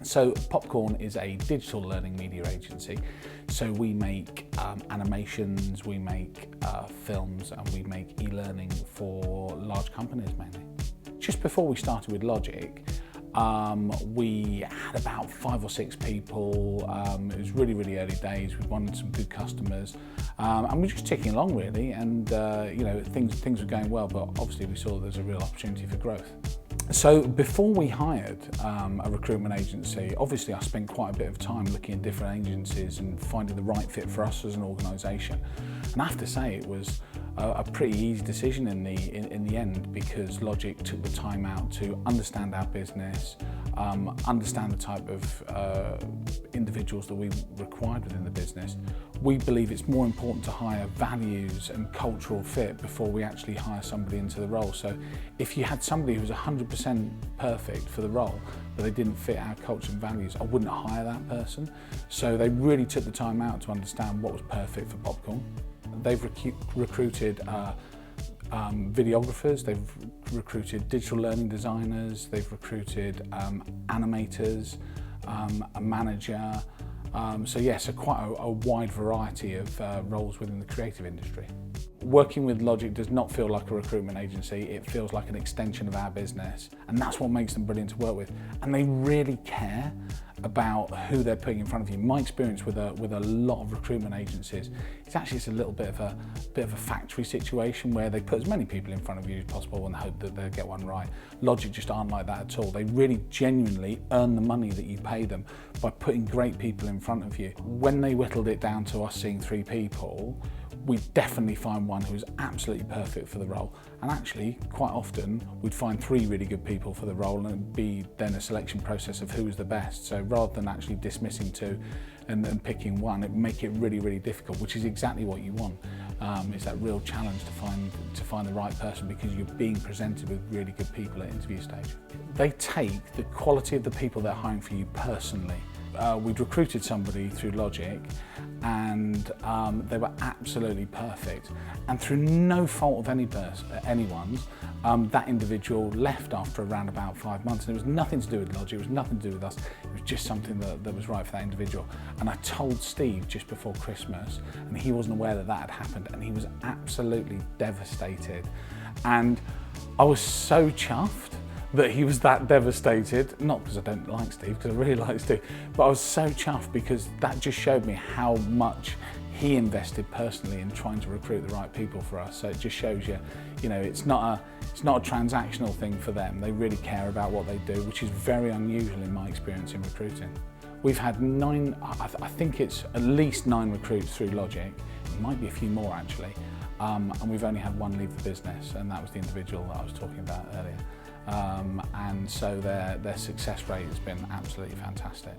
So Popcorn is a digital learning media agency. So we make animations, we make films, and we make e-learning for large companies mainly. Just before we started with Logic, we had about 5 or 6 people. It was really early days. We wanted some good customers, and we're just ticking along really. And things were going well, but obviously we saw there's a real opportunity for growth. So before we hired a recruitment agency, obviously I spent quite a bit of time looking at different agencies and finding the right fit for us as an organisation. And I have to say it was a pretty easy decision in the end, because Logic took the time out to understand our business, understand the type of individuals that we required within the business. We believe it's more important to hire values and cultural fit before we actually hire somebody into the role. So if you had somebody who was 100% perfect for the role, but they didn't fit our culture and values, I wouldn't hire that person. So they really took the time out to understand what was perfect for Popcorn. They've recruited videographers, they've recruited digital learning designers, they've recruited animators, a manager. So quite a wide variety of roles within the creative industry. Working with Logic does not feel like a recruitment agency, it feels like an extension of our business, and that's what makes them brilliant to work with. And they really care about who they're putting in front of you. My experience with a lot of recruitment agencies, it's a little bit of a factory situation where they put as many people in front of you as possible and hope that they'll get one right. Logic just aren't like that at all. They really genuinely earn the money that you pay them by putting great people in front of you. When they whittled it down to us seeing 3 people, we definitely find one who's absolutely perfect for the role. And actually, quite often, we'd find 3 really good people for the role, and it'd be then a selection process of who was the best. So rather than actually dismissing 2 and picking one, it'd make it really difficult, which is exactly what you want. It's that real challenge to find the right person, because you're being presented with really good people at interview stage. They take the quality of the people they're hiring for you personally. We'd recruited somebody through Logic, and they were absolutely perfect, and through no fault of anyone's, that individual left after around about 5 months, and it was nothing to do with Logic, it was nothing to do with us, it was just something that was right for that individual. And I told Steve just before Christmas, and he wasn't aware that had happened, and he was absolutely devastated. And I was so chuffed that he was that devastated, not because I don't like Steve, because I really like Steve, but I was so chuffed because that just showed me how much he invested personally in trying to recruit the right people for us. So it just shows you, it's not a transactional thing for them. They really care about what they do, which is very unusual in my experience in recruiting. We've had 9, I think it's at least 9 recruits through Logic. It might be a few more actually. And we've only had 1 leave the business, and that was the individual that I was talking about earlier. And so their success rate has been absolutely fantastic.